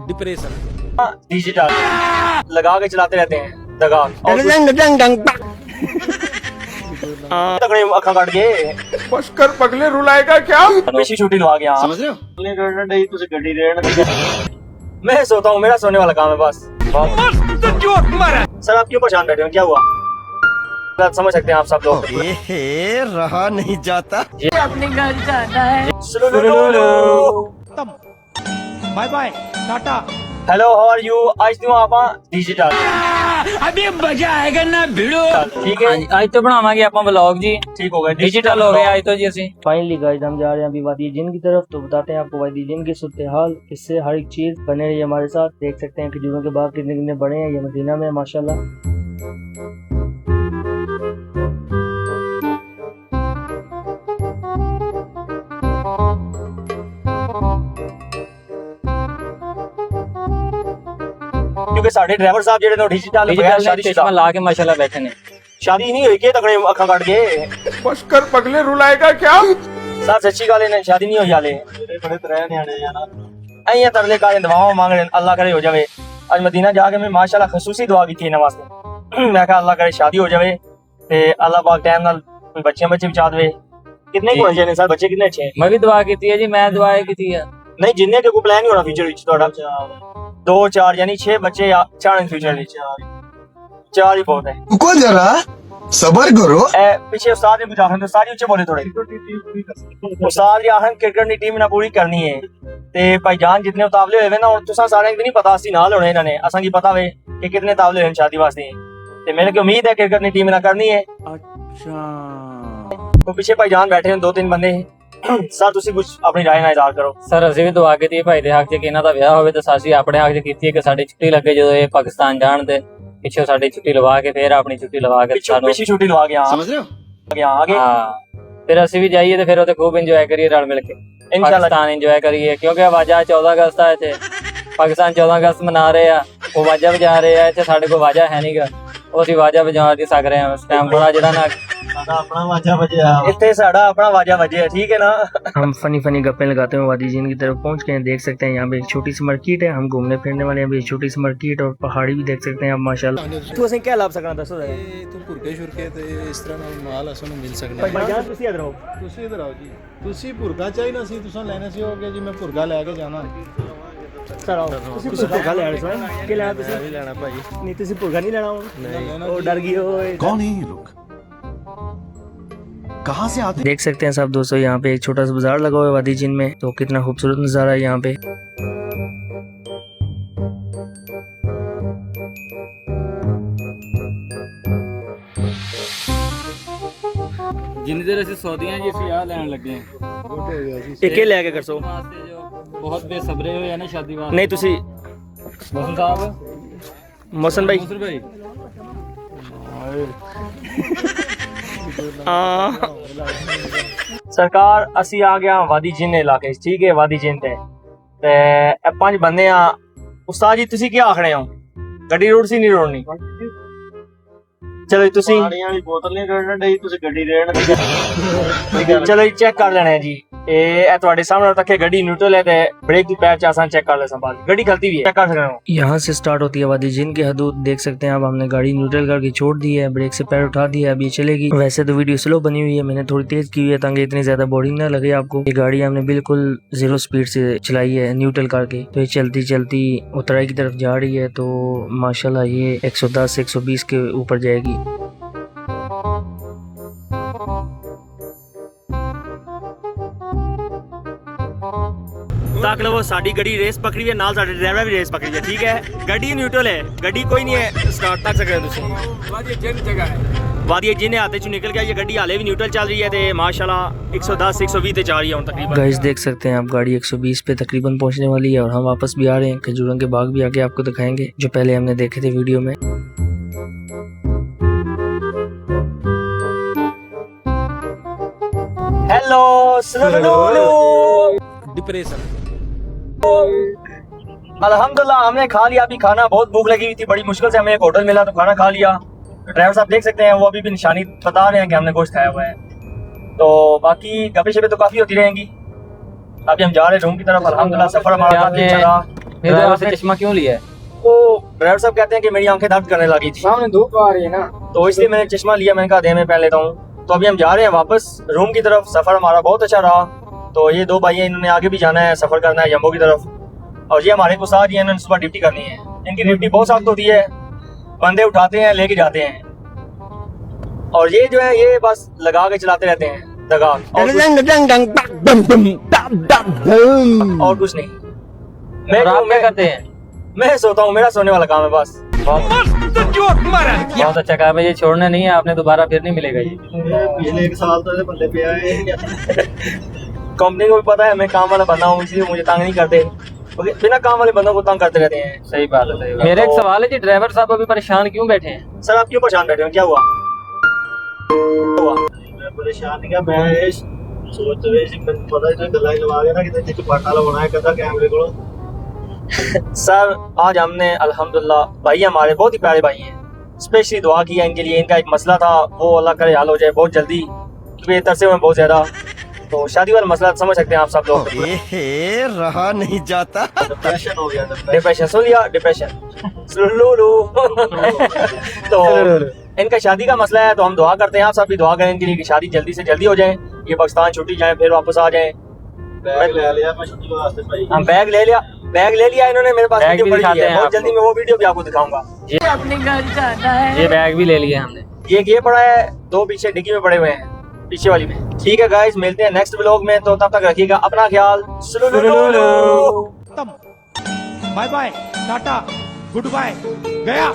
Depression digital लगा के चलाते रहते हैं दगा तगड़े अखा काट के बशकर पगले रुलाएगा क्या? बेशी छुट्टी लगा गया समझ रहे हो? मैं सोता हूँ, मेरा सोने वाला काम है बस। सर आप क्यों परेशान बैठे हो, क्या हुआ? बात समझ सकते हैं आप सब लोग। रहा नहीं जाता। अपने घर जाना है। Bye bye tata. Hello how are you? आज तुम आप डिजिटल अभी मजा आएगा ना भिड़ो। ठीक है, आज तो बनावांगे ਆਪਾਂ व्लॉग जी। ठीक हो गए, डिजिटल हो गया आज तो जी ਅਸੀਂ। फाइनली गाइस हम जा रहे हैं अभी वादी जिन की तरफ, तो बताते हैं आपको वादी जिन की सूरत हाल। इससे हर एक चीज बने रही हमारे साथ। देख सकते हैं खजूरों के बाग कितने कितने बड़े हैं। ये मदीना में माशाल्लाह। क्योंकि साढ़े ड्राइवर साहब जेडे डिजिटल चश्मा ला के माशाल्लाह बैठे ने। शादी नहीं हुई के तगड़े अखा काट के बशकर पगले रुलाएगा क्या? सर सच्ची गल है, शादी नहीं हुई हाले। बड़े तरह न्याणे हैं ना, ऐ तरले का दुआओं मांग रहे, अल्लाह करे हो जावे। आज मदीना जाके मैं माशाल्लाह खसूसी दुआ की थी इन्हां वास्ते। मैं कहा अल्लाह करे शादी हो जावे ते अल्लाह पाक टाइम नाल बच्चे बचा देवे। कितने को होने सर बच्चे कितने अच्छे हैं? मैं भी दुआ की है जी, मैं दुआ की है। नहीं जिन्ने के कोई प्लान नहीं होना फ्यूचर विच ਤੁਹਾਡਾ 2 4 यानी 6 बच्चे या 4 इन फ्यूचर विच 4 ही बहुत है। रुको जरा सबर करो। पीछे उस्ताद ने पूछा तो सारी ऊंचे बोले थोड़े। उस्ताद याहन क्रिकेट दी टीम ना पूरी करनी है ते भाईजान जितने उतावले होए ना, और तुसा सारे भी नहीं पता सी नाल होने इन्होंने असा की पता वे कि कितने उतावले होने शादी वास्ते। ते मेरे को उम्मीद है क्रिकेट दी टीम ना करनी है। अच्छा तो पीछे भाईजान बैठे हैं 2 3 बंदे। सर ਤੁਸੀਂ ਕੁਝ ਆਪਣੀ ਰਾਏ ਨਾਲ ਇਜ਼ਹਾਰ ਕਰੋ। ਸਰ ਅਸੀਂ ਵੀ ਦੁਆ ਕੀਤੀ ਹੈ ਭਾਈ ਦੇ ਹੱਕ 'ਚ ਕਿ ਇਹਨਾਂ ਦਾ ਵਿਆਹ ਹੋਵੇ, ਤੇ ਸਾਡੀ ਆਪਣੇ ਹੱਕ 'ਚ ਕੀਤੀ ਹੈ ਕਿ ਸਾਡੀ ਛੁੱਟੀ ਲੱਗੇ ਜਦੋਂ ਇਹ ਪਾਕਿਸਤਾਨ ਜਾਣ। ਤੇ ਪਿੱਛੇ ਸਾਡੀ ਛੁੱਟੀ ਲਵਾ ਕੇ ਫਿਰ ਆਪਣੀ ਛੁੱਟੀ ਲਵਾ ਕੇ ਸਾਨੂੰ ਪਿੱਛੇ ਛੁੱਟੀ ਲਵਾ ਗਿਆ समझ रहे हो? आगे ਹਾਂ ਫਿਰ ਅਸੀਂ ਵੀ ਜਾਈਏ ਤੇ ਫਿਰ ਉੱਥੇ ਖੂਬ ਇੰਜੋਏ ਕਰੀਏ ਰਲ ਮਿਲ ਕੇ। इंशाल्लाह ਪਾਕਿਸਤਾਨ ਇੰਜੋਏ ਕਰੀਏ ਕਿਉਂਕਿ ਆਵਾਜ਼ਾ 14 ਅਗਸਤ ਆ ਇੱਥੇ। ਪਾਕਿਸਤਾਨ 14 ਅਗਸਤ ਮਨਾ ਰਹੇ ਆ, ਉਹ ਵਾਜਾ ਵਜਾ ਰਹੇ ਆ। ਇੱਥੇ ਸਾਡੇ ਕੋਲ ਵਾਜਾ ਹੈ ਨਹੀਂਗਾ, ਉਹ ਅਸੀਂ ਵਾਜਾ ਵਜਾ ਨਹੀਂ ਸਕ ਰਹੇ ਹਾਂ ਉਸ ਟਾਈਮ। ਬੜਾ ਜਿਹੜਾ ਨਾ अपना वाजा बजे इतने साड़ा अपना वाजा बजे है, ठीक है ना। हम फनी गप्पे लगाते हुए वादी जिन की तरफ पहुंच गए हैं। देख सकते हैं यहाँ पे एक छोटी सी मार्केट है। हम घूमने फिरने वाले हैं। छोटी सी मार्केट और पहाड़ी भी देख सकते हैं आप माशाल्लाह। तू असें क्या लाभ सकना दसो जरा। ਤੂੰ ਭੁਰਕੇ ਸ਼ੁਰਕੇ ਤੇ ਇਸ ਤਰ੍ਹਾਂ ਨਾਲ ਮਾਲ ਅਸਾਂ ਨੂੰ ਮਿਲ ਸਕਦਾ ਹੈ। भाईजान ਤੁਸੀਂ इधर आओ। ਤੁਸੀਂ ਇਧਰ ਆਓ ਜੀ। ਤੁਸੀਂ ਭੁਰਕਾ ਚਾਹੀਦਾ ਸੀ, ਤੁਸੀਂ ਲੈਣੇ ਸੀ ਹੋ ਗਿਆ ਜੀ। ਮੈਂ ਭੁਰਕਾ ਲੈ ਕੇ ਜਾਣਾ। सर आओ ਤੁਸੀਂ ਭੁਰਗਾ ਲੈ ਆਏ ਸੋ ਕੀ ਲੈਣਾ ਤੁਸੀਂ? ਵੀ ਲੈਣਾ ਭਾਜੀ। ਨਹੀਂ ਤੁਸੀਂ ਭੁਰਗਾ ਨਹੀਂ ਲੈਣਾ ਹੁਣ? ਉਹ ਡਰ ਗਈ ਓਏ। कौन है ये लोग? कहाँ से आते? देख सकते हैं सब दोस्तों यहाँ पे एक छोटा सा बाजार लगा हुआ है वादी जिन में। तो कितना खूबसूरत नज़ारा है यहाँ पे। ਜਿੰਨੀ ਦੇਰ ਅਸੀਂ ਸੌਦੀਆਂ ਜੀ ਅਸੀਂ ਆ ਲੈਣ ਲੱਗੇ ਹਾਂ। ਇੱਕ ਹੀ ਲੈ ਕੇ ਕਰਸੋ। ਵਾਸਤੇ ਜੋ ਬਹੁਤ ਬੇਸਬਰੇ ਹੋਏ ਆ ਨਾ ਸ਼ਾਦੀ ਵਾਸਤੇ। ਨਹੀਂ ਤੁਸੀਂ ਮੋਹਨ ਸਾਹਿਬ ਮੋਹਸਨ ਭਾਈ ਮੋਹਨ ਭਾਈ सरकार असी आ गया वादी जिन इलाके, ठीक है। वादी जिन ते 5 बंदे आ। उस्ताद जी तुसी क्या आखने हो? गड्डी रोड सी नहीं रोडनी? चलो जी तुसी पानी वाली बोतल नहीं रोडना दी, तुसी गड्डी रेड़न दी। चलो जी चेक कर लेना है जी। ए ਤੁਹਾਡੇ ਸਾਹਮਣੇ रखे गड्डी न्यूट्रल है ते ब्रेक की पैर च आसान चेक कर ले संभाल। गड्डी खलती भी है, चेक कर सकते हो। यहाँ से स्टार्ट होती है वादी जिन की हदूद। देख सकते हैं आप हमने गाड़ी न्यूट्रल करके छोड़ दी है, ब्रेक से पैर उठा दिया, अब ये चलेगी। वैसे तो वीडियो स्लो बनी हुई है, मैंने थोड़ी तेज की हुई है ताकि इतनी ज्यादा बोरिंग ना लगे आपको। ये गाड़ी हमने बिल्कुल 0 स्पीड से चलाई है न्यूट्रल करके। तो ये चलती चलती उतराई की तरफ जा रही है। तो माशाल्लाह ये 110 120 के ऊपर जाएगी। ताक लो साडी गड्डी रेस पकड़ी है, नाल साडे ड्राइवर भी रेस पकड़ी है, ठीक है। गड्डी न्यूट्रल है, गड्डी कोई नहीं है स्टार्ट तक सकते तुम। वादी जिन जगह है, वादी जिन हाथे चो निकल गया। ये गड्डी हाले भी न्यूट्रल चल रही है ते माशाल्लाह 110 120 ते जा रही है हुन तकरीबन। गाइस देख सकते हैं आप गाड़ी 120 पे तकरीबन पहुंचने वाली है। और हम वापस भी आ रहे हैं। खजूरों के बाग भी आके आपको दिखाएंगे जो पहले हमने देखे थे वीडियो में। Hello depression. अल्हम्दुलिल्लाह हमने खा लिया। अभी खाना, बहुत भूख लगी हुई थी, बड़ी मुश्किल से हमें एक होटल मिला तो खाना खा लिया। ड्राइवर साहब देख सकते हैं वो अभी भी निशानी बता रहे हैं कि हमने गोश्त खाया हुआ है। तो बाकी गपे शपे तो काफी होती रहेंगी। अभी हम जा रहे हैं रूम की तरफ। अल्हम्दुलिल्लाह सफर हमारा काफी अच्छा रहा। फिर ड्राइवर से चश्मा क्यों लिया है? वो ड्राइवर साहब कहते हैं कि मेरी आंखें दर्द करने लगी थी, सामने धूप आ रही है ना। तो इसलिए मैंने चश्मा लिया। मैंने कहा दे मैं पहन लेता हूँ। तो अभी हम जा रहे हैं वापस रूम की तरफ। सफर हमारा बहुत अच्छा रहा। तो ये दो भाई हैं, इन्होंने आगे भी जाना है, सफर करना है जम्मू की तरफ। और ये हमारे उस्ताद जी हैं, इन्होंने सुबह ड्यूटी करनी है। इनकी ड्यूटी बहुत सख्त होती है, बंदे उठाते हैं लेके जाते हैं, और ये जो है ये बस लगा के चलाते रहते हैं दगा, और कुछ नहीं। और आप क्या करते हैं? मैं सोता हूँ, मेरा सोने वाला काम है बस। बहुत अच्छा काम है, ये छोड़ना नहीं है आपने, दोबारा फिर नहीं मिलेगा ये। पिछले एक साल तो बल्ले पे आए। कंपनी को भी पता है मैं काम वाला बंदा हूँ, इसलिए मुझे तंग नहीं करते। बिना काम वाले बंदों को तंग करते रहते हैं। सही बात है, सही बात। मेरा एक सवाल है जी, ड्राइवर साहब अभी परेशान क्यों बैठे हैं? सर आप क्यों परेशान बैठे हो, क्या हुआ? मैं परेशान नहीं क्या, मैं सोच रही थी, मैं पता है गला लगा गया ना कि ते चपाटा ला बनाया कदा कैमरे को। सर आज हमने अल्हम्दुलिल्लाह, भाई हमारे बहुत ही प्यारे भाई हैं, स्पेशली दुआ की है इनके लिए। इनका एक मसला था, वो अल्लाह करे हल हो जाए बहुत जल्दी, क्योंकि ये तरसे हुए बहुत ज्यादा। तो शादी वाला मसला समझ सकते हैं आप सब लोग। ए रहा नहीं जाता। डिप्रेशन हो गया था। डिप्रेशन सुन लिया, डिप्रेशन तो इनका शादी का मसला है, तो हम दुआ करते हैं, आप सब भी दुआ करें इनके लिए कि शादी जल्दी से जल्दी हो जाए, ये पाकिस्तान छुट्टी जाए फिर वापस आ जाए। बैग ले लिया मैं छुट्टी वास्ते भाई। हम बैग ले लिया इन्होंने, मेरे पास बैग वीडियो भी पड़ी दिखाते है, हैं बहुत आपको। जल्दी मैं वो वीडियो भी आपको दिखाऊंगा। अपने घर जाना है। ये बैग भी ले लिया हमने। ये पड़ा है, दो पीछे डिग्गी में पड़े हुए हैं, पीछे वाली में। ठीक है गाइस, मिलते हैं नेक्स्ट व्लॉग में, तो तब तक रखिएगा अपना ख्याल। Bye bye, tata, goodbye, गया।